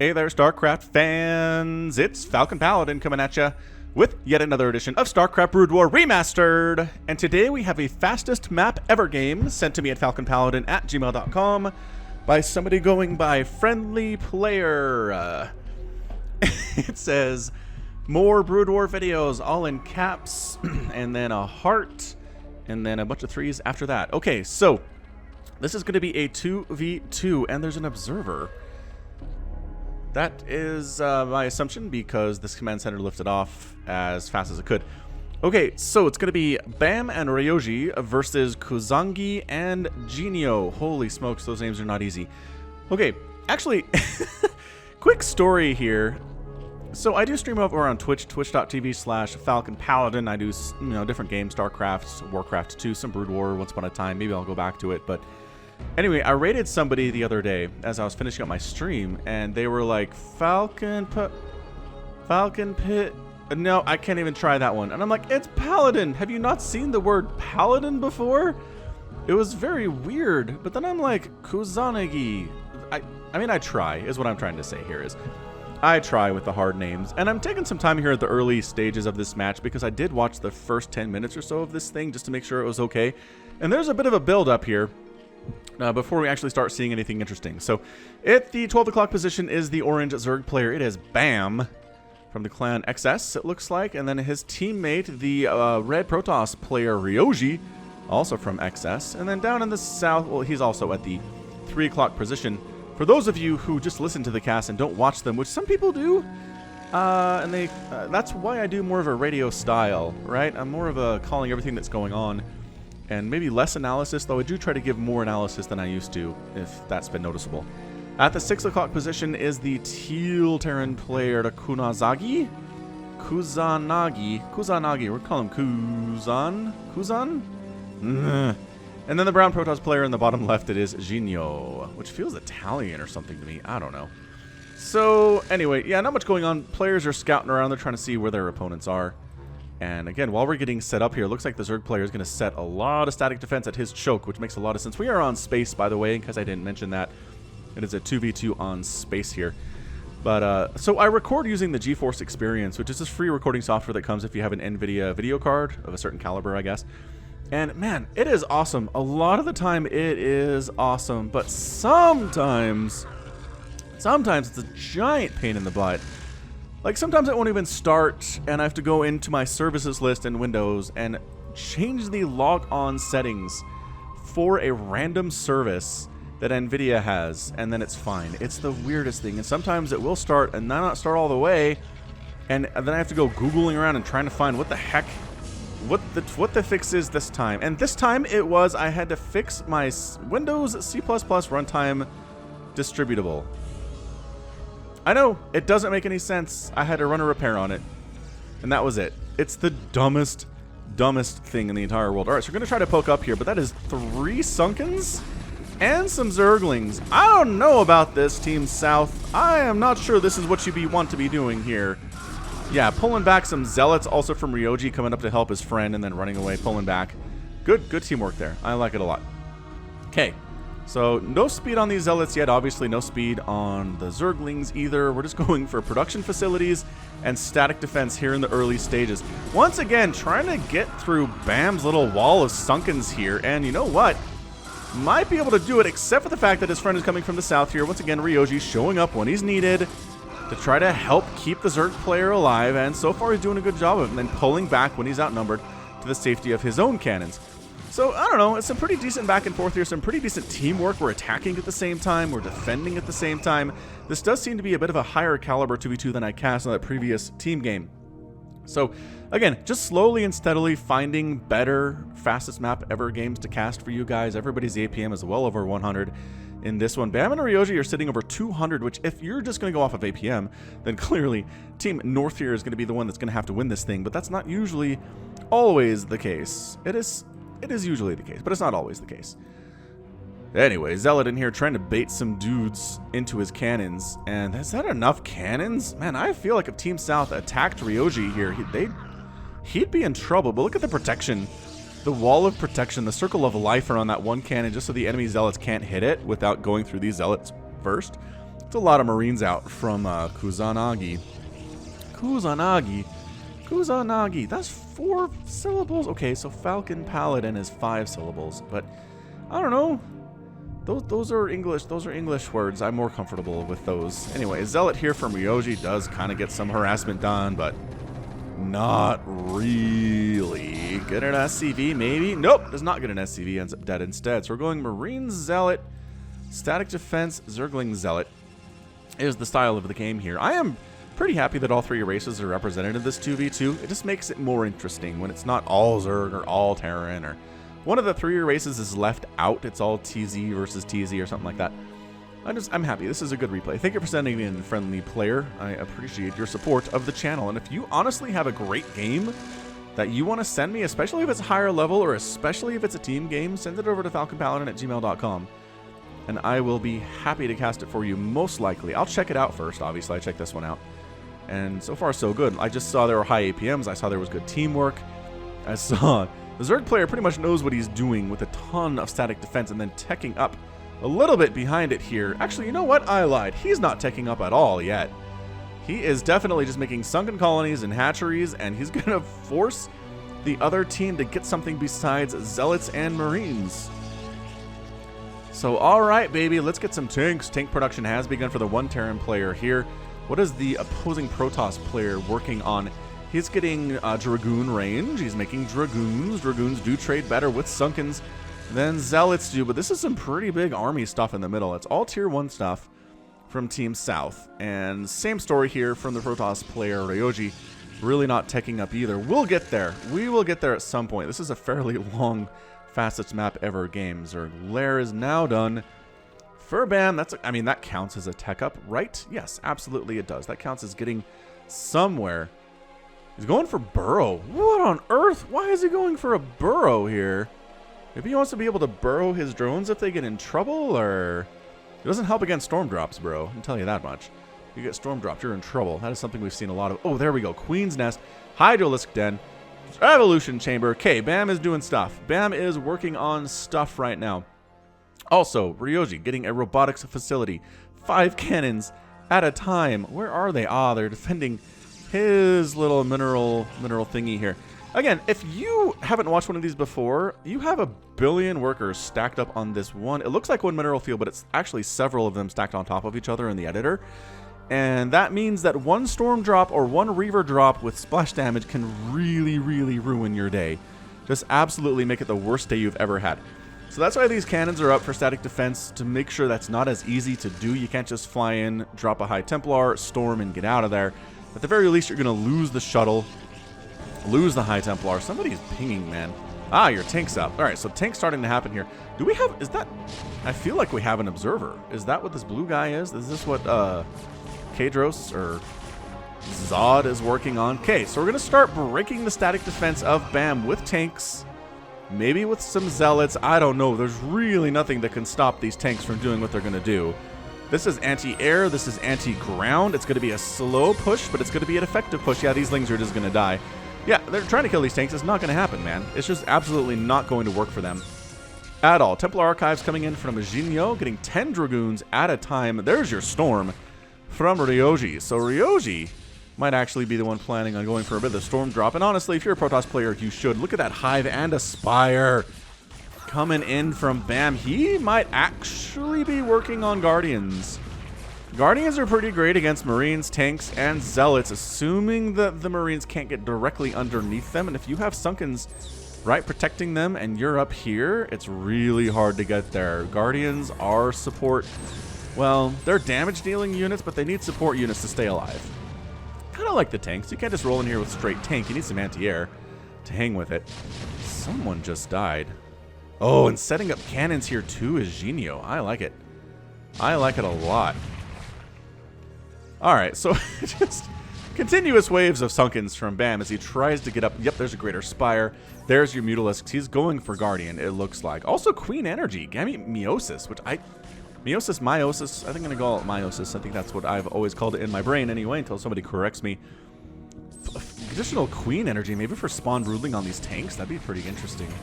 Hey there, StarCraft fans! It's Falcon Paladin coming at ya with yet another edition of StarCraft Brood War Remastered. And today we have a fastest map ever game sent to me at falconpaladin@gmail.com by somebody going by Friendly Player. It says, more Brood War videos, all in caps, and then a heart, and then a bunch of threes after that. Okay, so this is going to be a 2v2, and there's an observer. That is my assumption because this command center lifted off as fast as it could. Okay, so it's going to be Bam and Ryoji versus Kuzangi and Genio. Holy smokes, those names are not easy. Okay, actually, quick story here. So I do stream over on Twitch, twitch.tv/FalconPaladin. I do, different games, StarCraft, Warcraft 2, some Brood War, Once Upon a Time. Maybe I'll go back to it, but anyway, I raided somebody the other day as I was finishing up my stream, and they were like, Falcon Pit. No, I can't even try that one. And I'm like, it's Paladin. Have you not seen the word Paladin before? It was very weird. But then I'm like, Kuzanagi. I mean, I try, is what I'm trying to say here is. I try with the hard names. And I'm taking some time here at the early stages of this match because I did watch the first 10 minutes or so of this thing just to make sure it was okay. And there's a bit of a build up here. Before we actually start seeing anything interesting. So, at the 12 o'clock position is the orange Zerg player. It is Bam from the clan XS, it looks like. And then his teammate, the red Protoss player Ryoji, also from XS. And then down in the south, well, he's also at the 3 o'clock position. For those of you who just listen to the cast and don't watch them, which some people do, that's why I do more of a radio style, right? I'm more of a calling everything that's going on. And maybe less analysis, though I do try to give more analysis than I used to, if that's been noticeable. At the 6 o'clock position is the Teal Terran player, the Kuzanagi, we're calling him Kuzan? And then the brown Protoss player in the bottom left, it is Genio, which feels Italian or something to me, I don't know. So, anyway, yeah, not much going on. Players are scouting around, they're trying to see where their opponents are. And again, while we're getting set up here, it looks like the Zerg player is going to set a lot of static defense at his choke, which makes a lot of sense. We are on space, by the way, in case I didn't mention that. It is a 2v2 on space here. But, so I record using the GeForce Experience, which is this free recording software that comes if you have an NVIDIA video card of a certain caliber, I guess. And, man, it is awesome. A lot of the time, it is awesome. But sometimes it's a giant pain in the butt. Like, sometimes it won't even start, and I have to go into my services list in Windows and change the log-on settings for a random service that NVIDIA has, and then it's fine. It's the weirdest thing, and sometimes it will start and not start all the way, and then I have to go Googling around and trying to find what the heck, what the fix is this time. And this time it was I had to fix my Windows C++ runtime distributable. I know, it doesn't make any sense. I had to run a repair on it. And that was it. It's the dumbest thing in the entire world. Alright, so we're going to try to poke up here, but that is 3 Sunkens and some Zerglings. I don't know about this, Team South. I am not sure this is what you want to be doing here. Yeah, pulling back some Zealots, also from Ryoji, coming up to help his friend, and then running away, pulling back. Good teamwork there. I like it a lot. Okay. So, no speed on these Zealots yet, obviously no speed on the Zerglings either. We're just going for production facilities and static defense here in the early stages. Once again, trying to get through Bam's little wall of Sunkens here, and you know what? Might be able to do it, except for the fact that his friend is coming from the south here. Once again, Ryoji showing up when he's needed to try to help keep the Zerg player alive, and so far he's doing a good job of it, and then pulling back when he's outnumbered to the safety of his own cannons. So, I don't know, it's some pretty decent back and forth here, some pretty decent teamwork. We're attacking at the same time, we're defending at the same time. This does seem to be a bit of a higher caliber 2v2 than I cast on that previous team game. So, again, just slowly and steadily finding better, fastest map ever games to cast for you guys. Everybody's APM is well over 100 in this one. Bam and Ryoji are sitting over 200, which if you're just going to go off of APM, then clearly Team North here is going to be the one that's going to have to win this thing, but that's not usually always the case. It is usually the case, but it's not always the case. Anyway, Zealot in here trying to bait some dudes into his cannons. And is that enough cannons? Man, I feel like if Team South attacked Ryoji here, he'd be in trouble. But look at the protection. The wall of protection, the circle of life around that one cannon, just so the enemy Zealots can't hit it without going through these Zealots first. It's a lot of Marines out from Kusanagi. Kusanagi. That's 4 syllables. Okay, so Falcon Paladin is 5 syllables, but I don't know. Those are English. Those are English words. I'm more comfortable with those. Anyway, Zealot here from Ryoji does kind of get some harassment done, but not really. Get an SCV, maybe? Nope, does not get an SCV. Ends up dead instead. So we're going Marine Zealot, Static Defense, Zergling Zealot is the style of the game here. I am pretty happy that all 3 races are represented in this 2v2. It just makes it more interesting when it's not all Zerg or all Terran or one of the 3 races is left out. It's all TZ versus TZ or something like that. I'm happy. This is a good replay. Thank you for sending me in, friendly player. I appreciate your support of the channel. And if you honestly have a great game that you want to send me, especially if it's higher level or especially if it's a team game, send it over to falconpaladin@gmail.com. And I will be happy to cast it for you, most likely. I'll check it out first, obviously. I checked this one out. And so far, so good. I just saw there were high APMs. I saw there was good teamwork. I saw the Zerg player pretty much knows what he's doing with a ton of static defense and then teching up a little bit behind it here. Actually, you know what? I lied. He's not teching up at all yet. He is definitely just making sunken colonies and hatcheries, and he's going to force the other team to get something besides Zealots and Marines. So, alright, baby, let's get some tanks. Tank production has begun for the 1 Terran player here. What is the opposing Protoss player working on? He's getting Dragoon range. He's making Dragoons. Dragoons do trade better with Sunkens than Zealots do, but this is some pretty big army stuff in the middle. It's all tier 1 stuff from Team South. And same story here from the Protoss player, Ryoji. Really not teching up either. We'll get there. We will get there at some point. This is a fairly long, fastest map ever game. Zerglair is now done. Furbam, that counts as a tech up, right? Yes, absolutely it does. That counts as getting somewhere. He's going for burrow. What on earth? Why is he going for a burrow here? Maybe he wants to be able to burrow his drones if they get in trouble, or... It doesn't help against storm drops, bro. I can tell you that much. If you get storm dropped, you're in trouble. That is something we've seen a lot of. Oh, there we go. Queen's Nest, Hydralisk Den, Evolution Chamber. Okay, Bam is doing stuff. Bam is working on stuff right now. Also, Ryoji getting a robotics facility. 5 cannons at a time. Where are they? Ah, they're defending his little mineral thingy here. Again, if you haven't watched one of these before, you have a billion workers stacked up on this one. It looks like one mineral field, but it's actually several of them stacked on top of each other in the editor. And that means that one storm drop or one reaver drop with splash damage can really, really ruin your day. Just absolutely make it the worst day you've ever had. So that's why these cannons are up for static defense, to make sure that's not as easy to do. You can't just fly in, drop a High Templar, storm, and get out of there. At the very least, you're going to lose the shuttle, lose the High Templar. Somebody's pinging, man. Ah, your tank's up. All right, so tank's starting to happen here. Do we have... Is that... I feel like we have an observer. Is that what this blue guy is? Is this what Kadros or Zod is working on? Okay, so we're going to start breaking the static defense of Bam with tanks. Maybe with some Zealots. I don't know. There's really nothing that can stop these tanks from doing what they're going to do. This is anti-air. This is anti-ground. It's going to be a slow push, but it's going to be an effective push. Yeah, these lings are just going to die. Yeah, they're trying to kill these tanks. It's not going to happen, man. It's just absolutely not going to work for them at all. Templar Archives coming in from Jinyo, getting 10 Dragoons at a time. There's your storm from Ryoji. So Ryoji might actually be the one planning on going for a bit of the storm drop. And honestly, if you're a Protoss player, you should. Look at that Hive and a Spire coming in from Bam. He might actually be working on Guardians. Guardians are pretty great against Marines, tanks, and Zealots, assuming that the Marines can't get directly underneath them. And if you have Sunkens, right, protecting them, and you're up here, it's really hard to get there. Guardians are support. Well, they're damage-dealing units, but they need support units to stay alive. Kind of like the tanks. You can't just roll in here with straight tank. You need some anti-air to hang with it. Someone just died. Oh, and setting up cannons here too is Jinyo. I like it. I like it a lot. Alright, so just continuous waves of Sunkens from Bam as he tries to get up. Yep, there's a Greater Spire. There's your Mutalisks. He's going for Guardian, it looks like. Also, Queen Energy. Gamete Meiosis, which Meiosis, I think I'm going to call it Meiosis. I think that's what I've always called it in my brain anyway, until somebody corrects me. Additional Queen Energy, maybe for spawn brooding on these tanks. That'd be pretty interesting.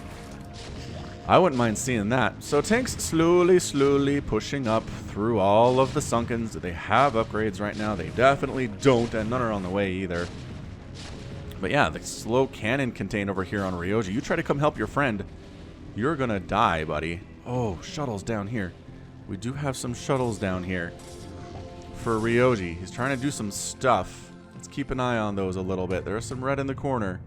I wouldn't mind seeing that. So tanks slowly pushing up through all of the sunkens. Do they have upgrades right now? They definitely don't, and none are on the way either. But yeah, the slow cannon contain over here on Ryoji. You try to come help your friend, you're gonna die, buddy. Oh, shuttles down here. We do have some shuttles down here for Ryoji. He's trying to do some stuff. Let's keep an eye on those a little bit. There's some red in the corner.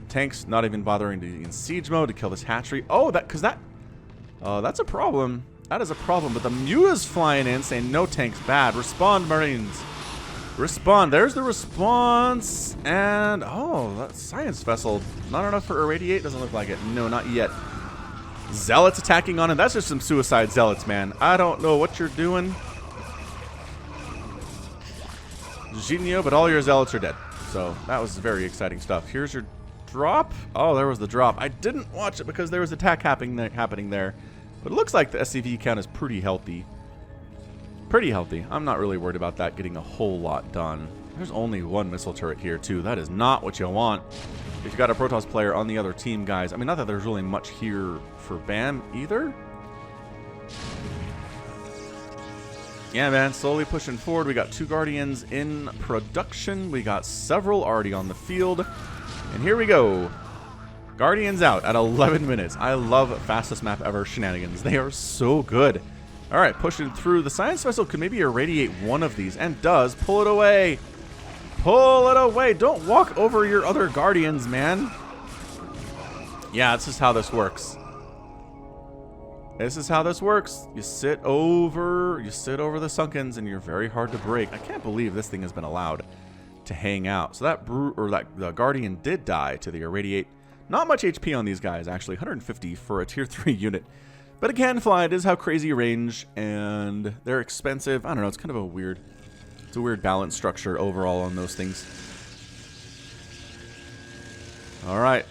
Tanks not even bothering to be in siege mode to kill this hatchery. Oh, that's a problem. That is a problem. But the Mew is flying in saying no tanks bad. Respond, Marines. Respond. There's the response. And oh, that science vessel. Not enough for irradiate. Doesn't look like it. No, not yet. Zealots attacking on him. That's just some suicide zealots, man. I don't know what you're doing, Jinyo, but all your zealots are dead. So that was very exciting stuff. Here's your drop. Oh, there was the drop. I didn't watch it because there was attack happening there. But it looks like the SCV count is pretty healthy. Pretty healthy. I'm not really worried about that getting a whole lot done. There's only one missile turret here, too. That is not what you want if you got a Protoss player on the other team, guys. I mean, not that there's really much here for BAM either. Yeah, man, slowly pushing forward. We got 2 Guardians in production. We got several already on the field. And here we go. Guardians out at 11 minutes. I love fastest map ever shenanigans. They are so good. All right, pushing through. The science vessel could maybe irradiate one of these, and does. Pull it away. Pull it away. Don't walk over your other Guardians, man. Yeah, this is how this works. This is how this works. You sit over the sunkens, and you're very hard to break. I can't believe this thing has been allowed to hang out. So that the Guardian did die to the irradiate. Not much HP on these guys, actually. 150 for a tier 3 unit. But it can fly. It is how crazy range, and they're expensive. I don't know. It's kind of a weird balance structure overall on those things. All right,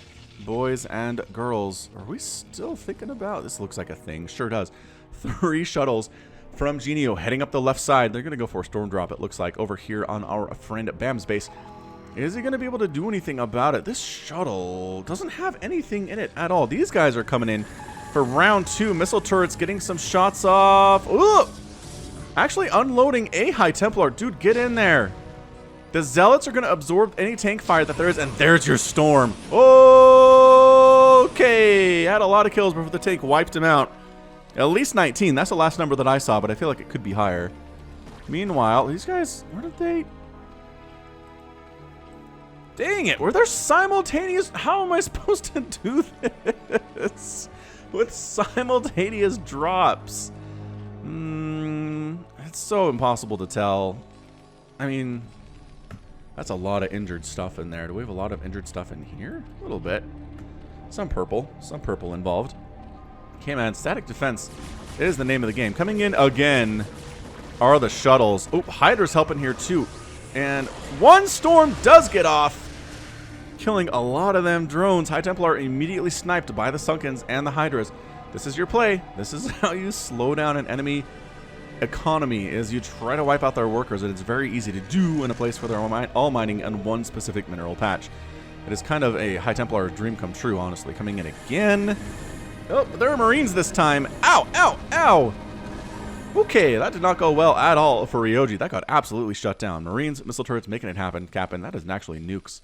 boys and girls. Are we still thinking about this? Looks like a thing. Sure does. 3 shuttles from Genio heading up the left side. They're going to go for a storm drop, it looks like, over here on our friend Bam's base. Is he going to be able to do anything about it? This shuttle doesn't have anything in it at all. These guys are coming in for round 2. Missile turrets getting some shots off. Ooh! Actually unloading a High Templar. Dude, get in there. The Zealots are going to absorb any tank fire that there is, and there's your storm. Okay. Had a lot of kills before the tank wiped him out. At least 19. That's the last number that I saw, but I feel like it could be higher. Meanwhile, these guys, where did they... Dang it, were there simultaneous... How am I supposed to do this with simultaneous drops? It's so impossible to tell. I mean, that's a lot of injured stuff in there. Do we have a lot of injured stuff in here? A little bit. Some purple involved. Okay, man, static defense is the name of the game. Coming in again are the shuttles. Oh, Hydra's helping here too. And one storm does get off, killing a lot of them drones. High Templar immediately sniped by the Sunkens and the Hydras. This is your play. This is how you slow down an enemy economy, is you try to wipe out their workers, and it's very easy to do in a place where they're all mining on one specific mineral patch. It is kind of a High Templar dream come true, honestly. Coming in again. Oh, but there are Marines this time. Ow, ow, ow. Okay, that did not go well at all for Ryoji. That got absolutely shut down. Marines, missile turrets, making it happen. Captain, that is actually nukes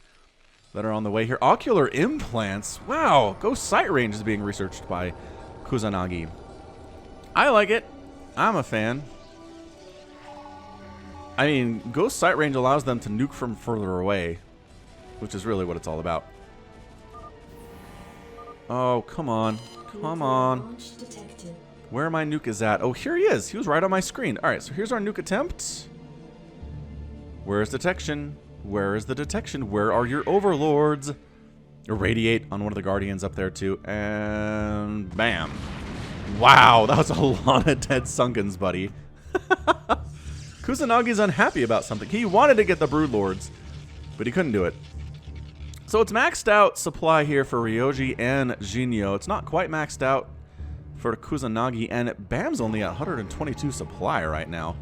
that are on the way here. Ocular implants. Wow, ghost sight range is being researched by Kusanagi. I like it. I'm a fan. I mean, ghost sight range allows them to nuke from further away, which is really what it's all about. Oh, come on. Come on. Where my nuke is at. Oh, here he is. He was right on my screen. All right, so here's our nuke attempt. Where is detection? Where is the detection? Where are your overlords? Irradiate on one of the Guardians up there, too. And bam. Wow, that was a lot of dead Sunkens, buddy. Kusanagi's unhappy about something. He wanted to get the Broodlords, but he couldn't do it. So it's maxed out supply here for Ryoji and Jinyo. It's not quite maxed out for Kusanagi, and Bam's only at 122 supply right now.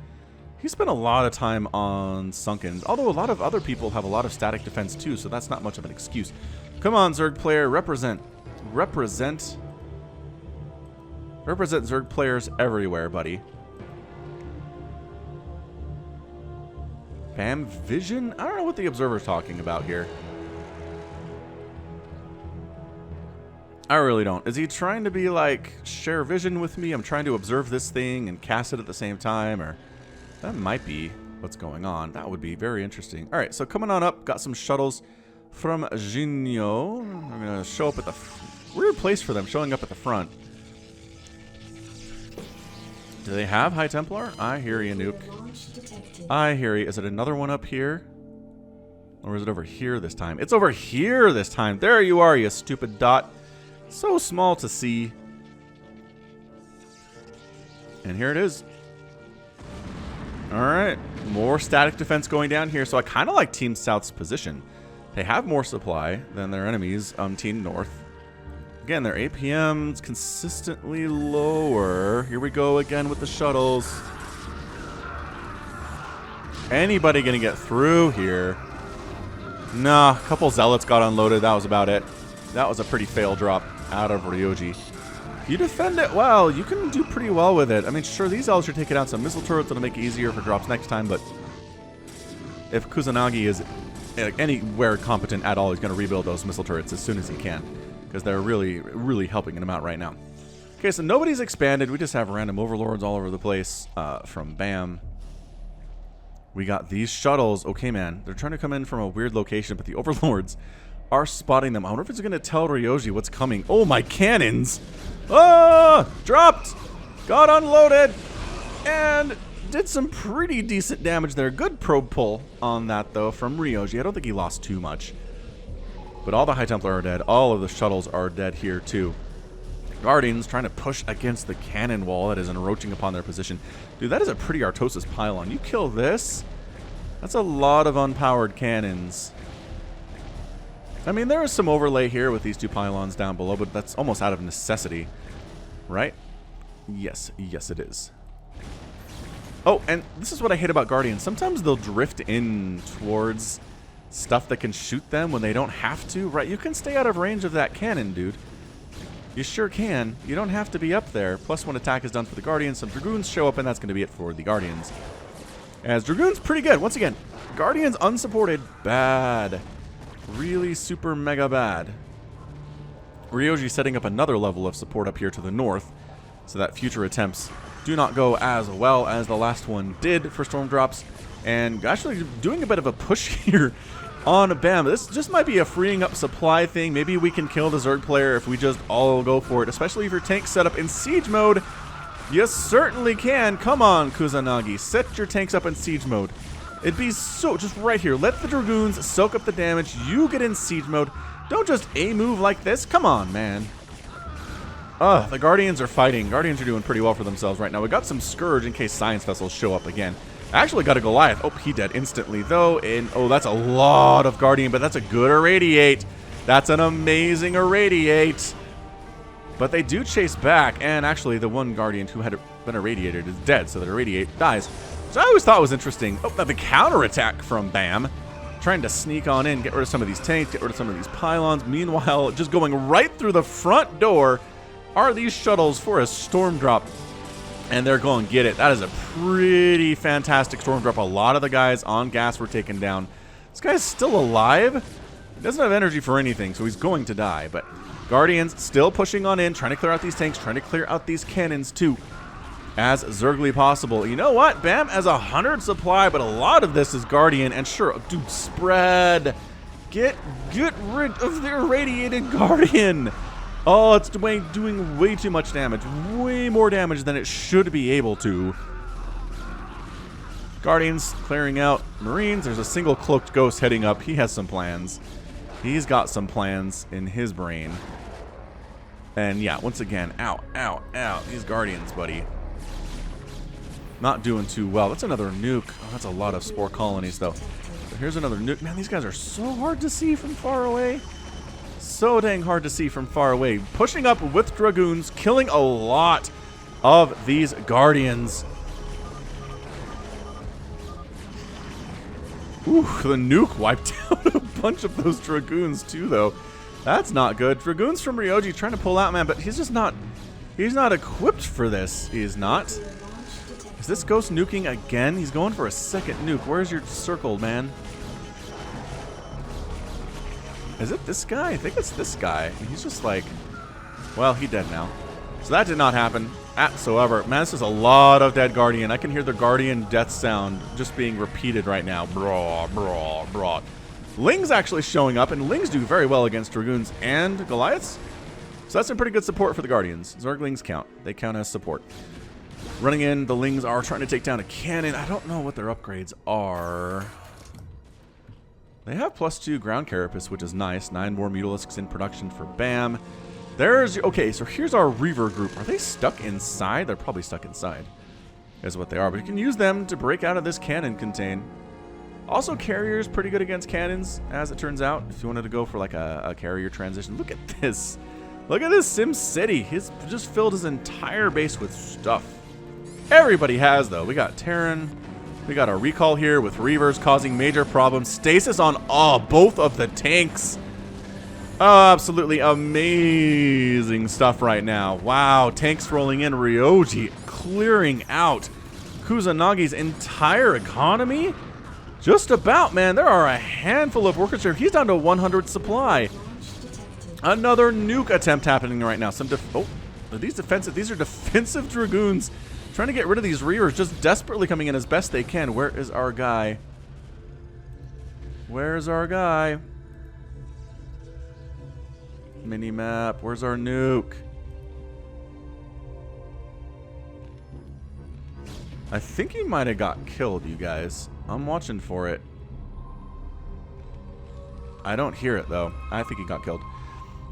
He spent a lot of time on Sunkens, although a lot of other people have a lot of static defense too, so that's not much of an excuse. Come on, Zerg player, represent. represent Zerg players everywhere, buddy. Bam Vision? I don't know what the observer's talking about here. I really don't. Is he trying to be like, share vision with me? I'm trying to observe this thing and cast it at the same time, or that might be what's going on. That would be very interesting. All right, so coming on up, got some shuttles from Jinyo. I'm going to show up at the weird place for them, showing up at the front. Do they have High Templar? I hear you, Nuke. I hear you. Is it another one up here? Or is it over here this time? It's over here this time. There you are, you stupid dot. So small to see. And here it is. Alright. More static defense going down here. So I kind of like Team South's position. They have more supply than their enemies on Team North. Again, their APM's consistently lower. Here we go again with the shuttles. Anybody gonna get through here? Nah, a couple zealots got unloaded. That was about it. That was a pretty fail drop out of Ryoji. You defend it well. You can do pretty well with it. I mean, sure, these zealots are taking out some missile turrets. That'll make it easier for drops next time, but if Kusanagi is anywhere competent at all, he's going to rebuild those missile turrets as soon as he can, because they're really, really helping him out right now. Okay, so nobody's expanded. We just have random overlords all over the place from BAM. We got these shuttles. Okay, man. They're trying to come in from a weird location, but the overlords are spotting them. I wonder if it's going to tell Ryoji what's coming. Oh, my cannons. Ah! Dropped. Got unloaded. And did some pretty decent damage there. Good probe pull on that, though, from Ryoji. I don't think he lost too much. But all the High Templar are dead. All of the shuttles are dead here, too. Guardians trying to push against the cannon wall that is encroaching upon their position. Dude, that is a pretty Artosis pylon. You kill this, that's a lot of unpowered cannons. I mean, there is some overlay here with these two pylons down below, but that's almost out of necessity, right? Yes, yes it is. Oh, and this is what I hate about Guardians. Sometimes they'll drift in towards stuff that can shoot them when they don't have to, right? You can stay out of range of that cannon, dude. You sure can. You don't have to be up there. Plus, when attack is done for the Guardians, some Dragoons show up, and that's going to be it for the Guardians. As Dragoons, pretty good. Once again, Guardians unsupported, bad. Really super mega bad. Ryoji setting up another level of support up here to the north, so that future attempts do not go as well as the last one did for Storm Drops. And actually doing a bit of a push here on BAM. This just might be a freeing up supply thing. Maybe we can kill the Zerg player if we just all go for it, especially if your tank's set up in siege mode. You certainly can. Come on, Kusanagi. Set your tanks up in siege mode. It'd be so, just right here. Let the Dragoons soak up the damage. You get in siege mode. Don't just A-move like this. Come on, man. The Guardians are fighting. Guardians are doing pretty well for themselves right now. We got some Scourge in case Science Vessels show up again. I actually got a Goliath. Oh, he dead instantly, though. And, oh, that's a lot of Guardian, but that's a good Irradiate. That's an amazing Irradiate. But they do chase back, and actually the one Guardian who had been irradiated is dead, so the Irradiate dies. So I always thought it was interesting. Oh, the counterattack from BAM. Trying to sneak on in, get rid of some of these tanks, get rid of some of these pylons. Meanwhile, just going right through the front door are these shuttles for a Storm Drop. And they're going to get it. That is a pretty fantastic Storm Drop. A lot of the guys on gas were taken down. This guy's still alive. He doesn't have energy for anything, so he's going to die. But Guardians still pushing on in, trying to clear out these tanks, trying to clear out these cannons too, as Zergly possible. You know what? BAM has 100 supply, but a lot of this is Guardian. And sure, dude, spread. Get rid of the irradiated Guardian. Oh, it's doing way too much damage. Way more damage than it should be able to. Guardians clearing out Marines. There's a single cloaked ghost heading up. He has some plans. He's got some plans in his brain. And yeah, once again, ow, ow, ow. These Guardians, buddy. Not doing too well. That's another nuke. Oh, that's a lot of spore colonies, though. So here's another nuke. Man, these guys are so hard to see from far away. So dang hard to see from far away. Pushing up with Dragoons, killing a lot of these Guardians. Ooh, the nuke wiped out a bunch of those Dragoons too, though. That's not good. Dragoons from Ryoji trying to pull out, man, but he's just not... He's not equipped for this. He is not. Is this Ghost nuking again? He's going for a second nuke. Where's your circle, man? Is it this guy? I think it's this guy. And he's just like... Well, he's dead now. So that did not happen whatsoever. Man, this is a lot of dead Guardian. I can hear the Guardian death sound just being repeated right now. Braw, braw, braw. Ling's actually showing up, and Lings do very well against Dragoons and Goliaths. So that's some pretty good support for the Guardians. Zerglings count. They count as support. Running in, the Lings are trying to take down a cannon. I don't know what their upgrades are. They have +2 ground carapace, which is nice. 9 more Mutalisks in production for BAM. There's... Okay, so here's our Reaver group. Are they stuck inside? They're probably stuck inside. Is what they are. But you can use them to break out of this cannon contain. Also, Carrier's pretty good against cannons, as it turns out. If you wanted to go for like a Carrier transition. Look at this. Look at this Sim City. He's just filled his entire base with stuff. Everybody has, though. We got Terran. We got a recall here with Reavers causing major problems. Stasis on both of the tanks. Oh, absolutely amazing stuff right now. Wow, tanks rolling in. Ryoji clearing out Kusunagi's entire economy. Just about, man. There are a handful of workers here. He's down to 100 supply. Another nuke attempt happening right now. Are these defensive? These are defensive Dragoons trying to get rid of these Reavers, just desperately coming in as best they can. Where is our guy? Where's our guy? Mini-map. Where's our nuke? I think he might have got killed, you guys. I'm watching for it. I don't hear it, though. I think he got killed.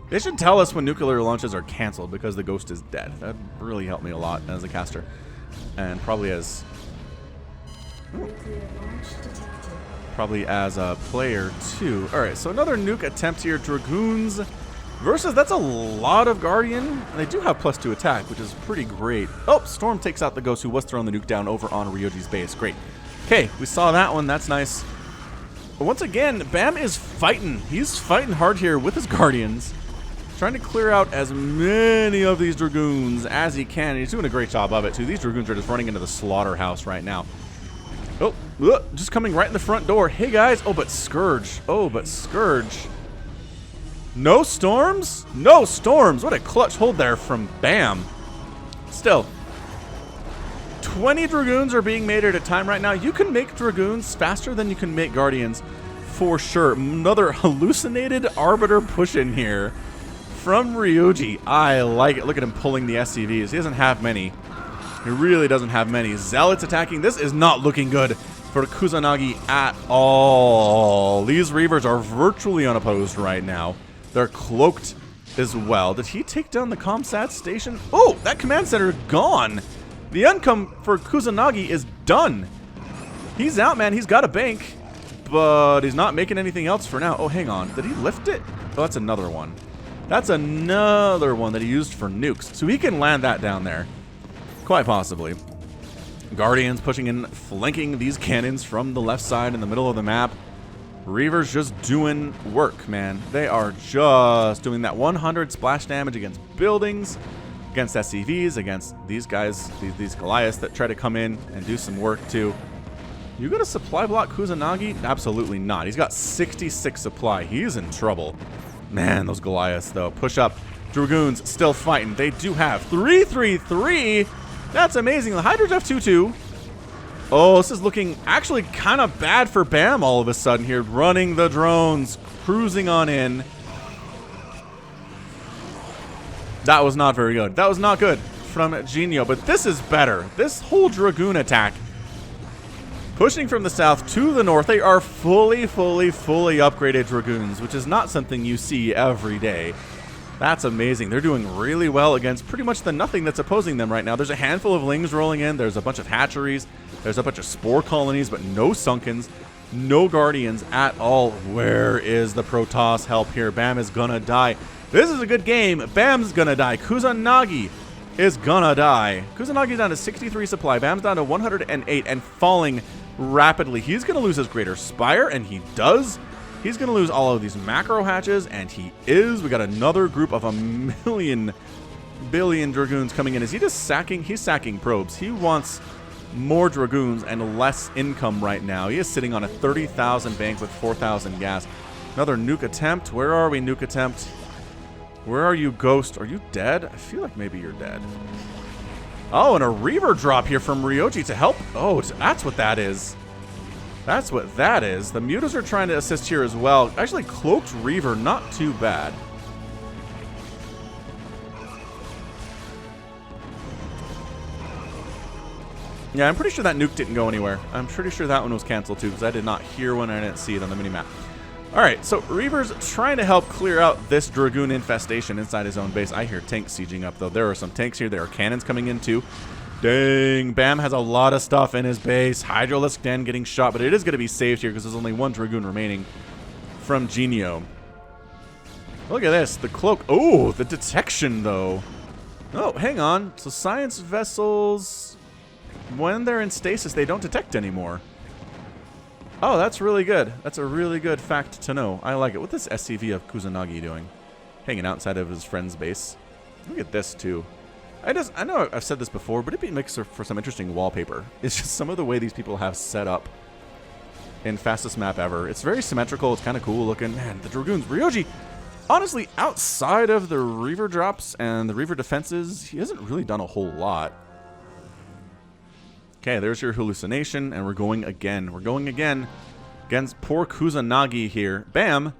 They should tell us when nuclear launches are canceled because the ghost is dead. That'd really help me a lot as a caster. And probably as... Probably as a player, too. Alright, so another nuke attempt here. Dragoons versus... That's a lot of Guardian. And they do have +2 attack, which is pretty great. Oh, Storm takes out the ghost who was throwing the nuke down over on Ryoji's base. Great. Okay, we saw that one. That's nice. But once again, Bam is fighting. He's fighting hard here with his Guardians. Trying to clear out as many of these Dragoons as he can. And he's doing a great job of it, too. These Dragoons are just running into the slaughterhouse right now. Oh, just coming right in the front door. Hey, guys. Oh, but Scourge. Oh, but Scourge. No storms? No storms. What a clutch hold there from Bam. Still, 20 Dragoons are being made at a time right now. You can make Dragoons faster than you can make Guardians, for sure. Another hallucinated Arbiter push in here from Ryoji. I like it. Look at him pulling the SCVs. He doesn't have many. He really doesn't have many. Zealots attacking. This is not looking good for Kusanagi at all. These Reavers are virtually unopposed right now. They're cloaked as well. Did he take down the ComSat station? Oh, that command center gone. The income for Kusanagi is done. He's out, man. He's got a bank, but he's not making anything else for now. Oh, hang on. Did he lift it? Oh, that's another one. That's another one that he used for nukes. So he can land that down there. Quite possibly. Guardians pushing in, flanking these cannons from the left side in the middle of the map. Reavers just doing work, man. They are just doing that 100 splash damage against buildings, against SCVs, against these guys, these Goliaths that try to come in and do some work too. You gonna supply block Kusanagi? Absolutely not. He's got 66 supply. He's in trouble. Man, those Goliaths though. Push up. Dragoons still fighting. They do have 333. That's amazing. The Hydras have 2-2. Oh, this is looking actually kind of bad for Bam all of a sudden here. Running the drones, cruising on in. That was not very good. That was not good from Genio, but this is better. This whole Dragoon attack. Pushing from the south to the north, they are fully upgraded Dragoons, which is not something you see every day. That's amazing. They're doing really well against pretty much the nothing that's opposing them right now. There's a handful of Lings rolling in. There's a bunch of hatcheries. There's a bunch of spore colonies, but no Sunkens, no Guardians at all. Where is the Protoss help here? Bam is gonna die. This is a good game. Bam's gonna die. Kusanagi is gonna die. Kusanagi's down to 63 supply. Bam's down to 108 and falling rapidly. He's gonna lose his Greater Spire, and he does. He's going to lose all of these macro hatches, and he is. We got another group of 1 billion Dragoons coming in. Is he just sacking? He's sacking probes. He wants more Dragoons and less income right now. He is sitting on a 30,000 bank with 4,000 gas. Another nuke attempt. Where are we, nuke attempt? Where are you, Ghost? Are you dead? I feel like maybe you're dead. Oh, and a Reaver drop here from Ryoji to help. Oh, that's what that is. That's what that is. The Mutas are trying to assist here as well. Actually, Cloaked Reaver, not too bad. Yeah, I'm pretty sure that nuke didn't go anywhere. I'm pretty sure that one was canceled too, because I did not hear one and I didn't see it on the minimap. Alright, so Reaver's trying to help clear out this Dragoon infestation inside his own base. I hear tanks sieging up, though. There are some tanks here. There are cannons coming in, too. Dang, Bam has a lot of stuff in his base. Hydralisk Den getting shot, but it is going to be saved here because there's only one Dragoon remaining from Genio. Look at this. The cloak. Oh, the detection, though. Oh, hang on. So science vessels, when they're in stasis, they don't detect anymore. Oh, that's really good. That's a really good fact to know. I like it. What's this SCV of Kusanagi doing? Hanging outside of his friend's base. Look at this, too. I know I've said this before, but it'd be mixed for some interesting wallpaper. It's just some of the way these people have set up in fastest map ever. It's very symmetrical. It's kind of cool looking. Man, the Dragoons. Ryoji, honestly, outside of the Reaver drops and the Reaver defenses, he hasn't really done a whole lot. Okay, there's your hallucination, and we're going again. We're going again against poor Kusanagi here. Bam!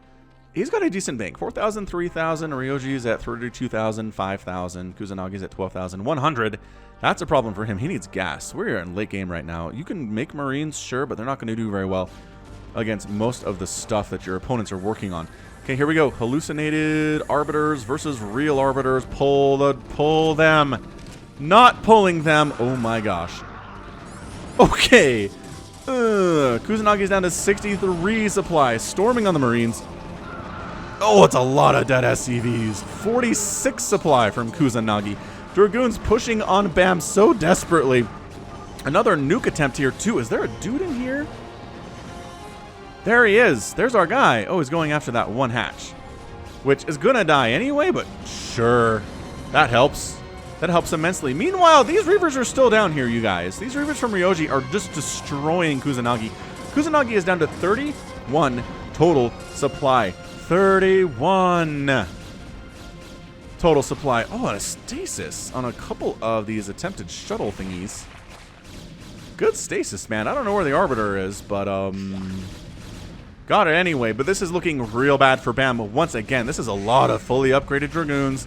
He's got a decent bank. 4,000, 3,000. Ryoji's at 32,000, 5,000. Kusanagi's at 12,100. That's a problem for him. He needs gas. We're in late game right now. You can make Marines, sure, but they're not going to do very well against most of the stuff that your opponents are working on. Okay, here we go. Hallucinated Arbiters versus real Arbiters. Pull them. Not pulling them. Oh my gosh. Okay. Kusanagi's down to 63 supply. Storming on the Marines. Oh, it's a lot of dead SCVs. 46 supply from Kusanagi. Dragoons pushing on Bam so desperately. Another nuke attempt here, too. Is there a dude in here? There he is. There's our guy. Oh, he's going after that one hatch, which is going to die anyway, but sure. That helps. That helps immensely. Meanwhile, these Reavers are still down here, you guys. These Reavers from Ryoji are just destroying Kusanagi. Kusanagi is down to 31 total supply. 31 total supply. Oh, and a stasis on a couple of these attempted shuttle thingies. Good stasis, man. I don't know where the Arbiter is, but got it anyway. But this is looking real bad for Bam. Once again, this is a lot of fully upgraded Dragoons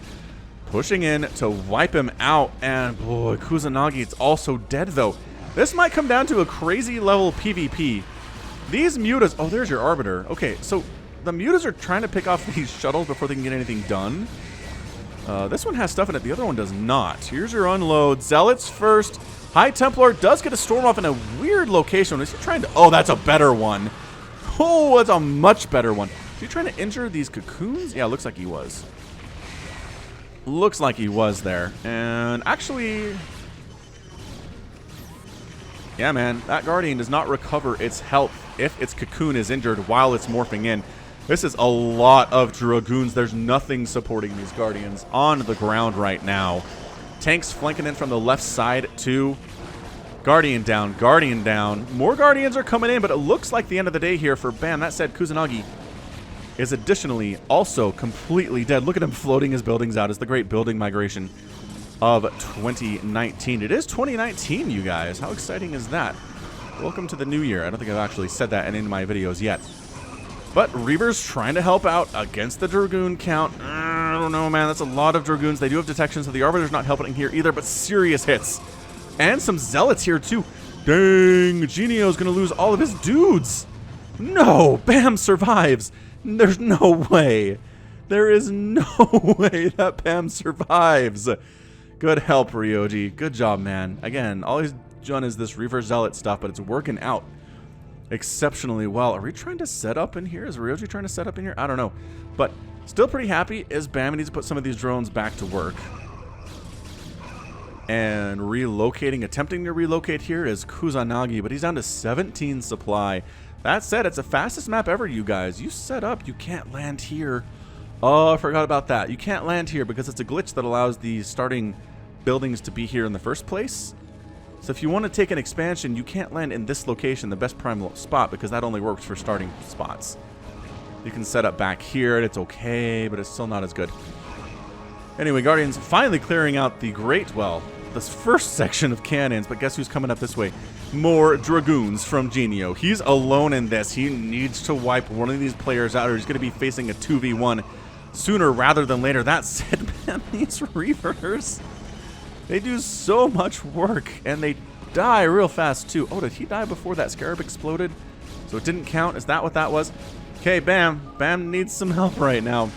pushing in to wipe him out. And boy, Kusanagi is also dead, though. This might come down to a crazy level PvP. These Mutas... Oh, there's your Arbiter. Okay, so the Mutas are trying to pick off these shuttles before they can get anything done. This one has stuff in it. The other one does not. Here's your unload. Zealots first. High Templar does get a storm off in a weird location. Is he trying to... Oh, that's a better one. Oh, that's a much better one. Is he trying to injure these cocoons? Yeah, looks like he was. Looks like he was there. And actually... Yeah, man. That Guardian does not recover its health if its cocoon is injured while it's morphing in. This is a lot of Dragoons. There's nothing supporting these Guardians on the ground right now. Tanks flanking in from the left side, too. Guardian down, Guardian down. More Guardians are coming in, but it looks like the end of the day here for Bam. That said, Kusanagi is additionally also completely dead. Look at him floating his buildings out. It's the great building migration of 2019. It is 2019, you guys. How exciting is that? Welcome to the new year. I don't think I've actually said that in any of my videos yet. But Reaver's trying to help out against the Dragoon count. I don't know, man. That's a lot of Dragoons. They do have detection, so the Arbiter's not helping here either, but serious hits. And some Zealots here, too. Dang, Genio's going to lose all of his dudes. No, Bam survives. There's no way. There is no way that Bam survives. Good help, Ryoji. Good job, man. Again, all he's done is this Reaver Zealot stuff, but it's working out exceptionally well. Are we trying to set up in here? Is Ryoji trying to set up in here? I don't know. But still pretty happy is Bam. He needs to put some of these drones back to work. And relocating, attempting to relocate here is Kusanagi, but he's down to 17 supply. That said, it's the fastest map ever, you guys. You set up, you can't land here. Oh, I forgot about that. You can't land here because it's a glitch that allows the starting buildings to be here in the first place. So if you want to take an expansion, you can't land in this location, the best prime spot, because that only works for starting spots. You can set up back here, and it's okay, but it's still not as good. Anyway, Guardians finally clearing out the this first section of cannons, but guess who's coming up this way? More Dragoons from Genio. He's alone in this. He needs to wipe one of these players out, or he's going to be facing a 2v1 sooner rather than later. That said, man, these Reavers, they do so much work, and they die real fast, too. Oh, did he die before that Scarab exploded? So it didn't count? Is that what that was? Okay, Bam. Bam needs some help right now.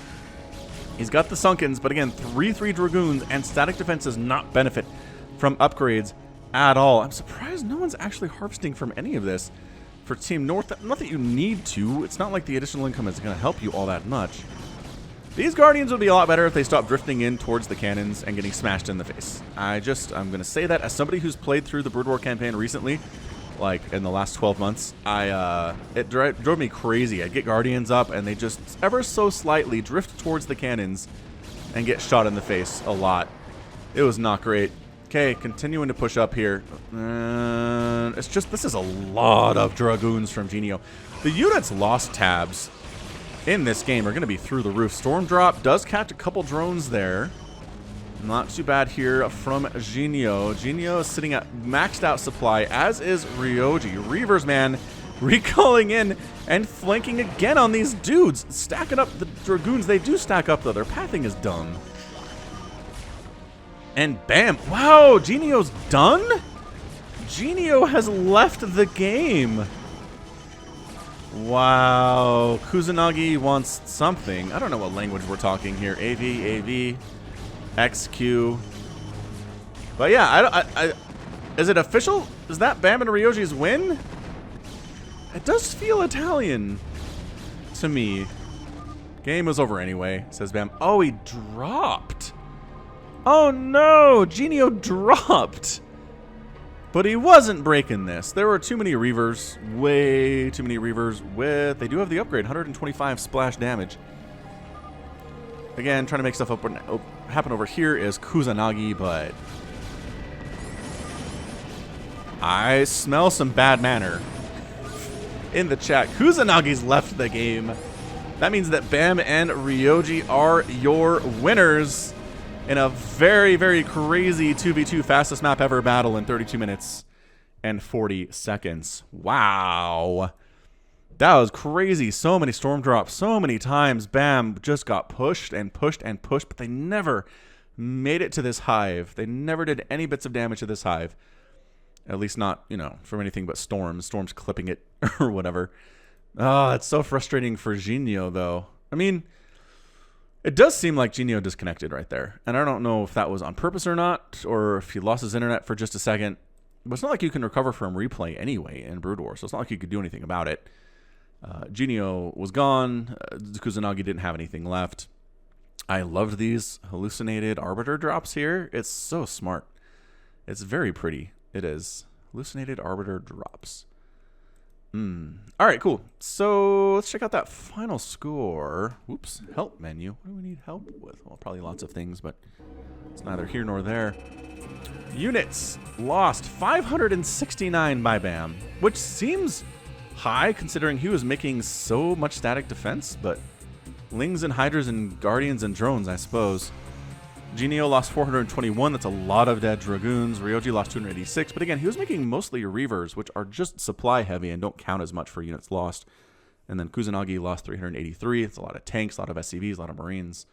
He's got the Sunkens, but again, 3/3 Dragoons, and static defense does not benefit from upgrades at all. I'm surprised no one's actually harvesting from any of this for Team North. Not that you need to. It's not like the additional income is going to help you all that much. These Guardians would be a lot better if they stopped drifting in towards the cannons and getting smashed in the face. I'm going to say that as somebody who's played through the Brood War campaign recently, like in the last 12 months, it drove me crazy. I'd get Guardians up and they just ever so slightly drift towards the cannons and get shot in the face a lot. It was not great. Okay, continuing to push up here. This is a lot of Dragoons from Genio. The units lost tabs in this game are going to be through the roof. Storm Drop does catch a couple drones there. Not too bad here from Genio. Genio is sitting at maxed out supply, as is Ryoji. Reavers, man, recalling in and flanking again on these dudes. Stacking up the Dragoons. They do stack up, though. Their pathing is dumb. And bam. Wow, Genio's done? Genio has left the game. Wow. Kusanagi wants something. I don't know what language we're talking here. AV, XQ. But yeah, is it official? Is that Bam and Ryoji's win? It does feel Italian to me. Game was over anyway, says Bam. Oh, he dropped. Oh no, Genio dropped. But he wasn't breaking this. There were too many Reavers, way too many Reavers with, they do have the upgrade, 125 splash damage. Again, trying to make stuff happen over here is Kusanagi, but I smell some bad manner in the chat. Kusanagi's left the game. That means that Bam and Ryoji are your winners in a very, very crazy 2v2 fastest map ever battle in 32 minutes and 40 seconds. Wow. That was crazy. So many storm drops, so many times. Bam just got pushed and pushed and pushed, but they never made it to this hive. They never did any bits of damage to this hive. At least not, you know, from anything but storms. Storms clipping it or whatever. Oh, it's so frustrating for Genio, though. I mean, it does seem like Genio disconnected right there. And I don't know if that was on purpose or not, or if he lost his internet for just a second. But it's not like you can recover from replay anyway in Brood War, so it's not like you could do anything about it. Genio was gone. Kusanagi didn't have anything left. I loved these hallucinated arbiter drops here. It's so smart. It's very pretty. It is. Hallucinated arbiter drops. All right, cool. So let's check out that final score. Oops, help menu. What do we need help with? Well, probably lots of things, but it's neither here nor there. Units lost 569 by Bam, which seems high considering he was making so much static defense, but Lings and Hydras and Guardians and drones, I suppose. Genio lost 421. That's a lot of dead Dragoons. Ryoji lost 286. But again, he was making mostly Reavers, which are just supply heavy and don't count as much for units lost. And then Kusanagi lost 383. It's a lot of tanks, a lot of SCVs, a lot of Marines.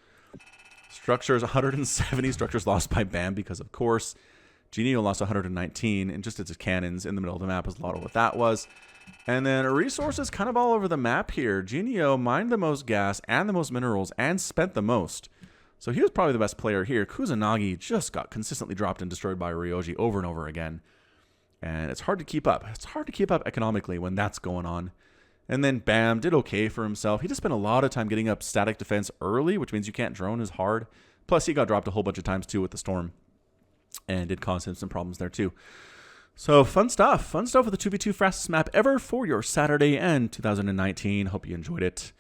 Structures, 170 structures lost by Bam because, of course. Genio lost 119. And just its cannons in the middle of the map is a lot of what that was. And then resources kind of all over the map here. Genio mined the most gas and the most minerals and spent the most. So he was probably the best player here. Kusanagi just got consistently dropped and destroyed by Ryoji over and over again. And it's hard to keep up. It's hard to keep up economically when that's going on. And then Bam did okay for himself. He just spent a lot of time getting up static defense early, which means you can't drone as hard. Plus, he got dropped a whole bunch of times too with the storm. and did cause him some problems there too. So fun stuff with the 2v2 fastest map ever for your Saturday and 2019. Hope you enjoyed it,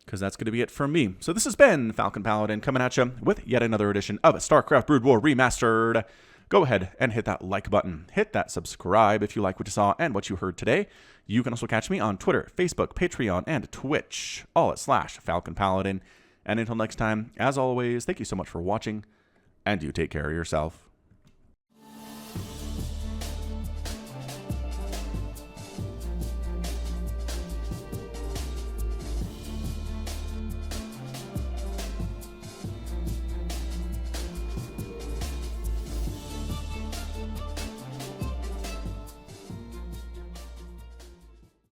because that's going to be it from me. So this has been Falcon Paladin coming at you with yet another edition of StarCraft Brood War Remastered. Go ahead and hit that like button. Hit that subscribe if you like what you saw and what you heard today. You can also catch me on Twitter, Facebook, Patreon, and Twitch, all at /Falcon Paladin. And until next time, as always, thank you so much for watching, and you take care of yourself.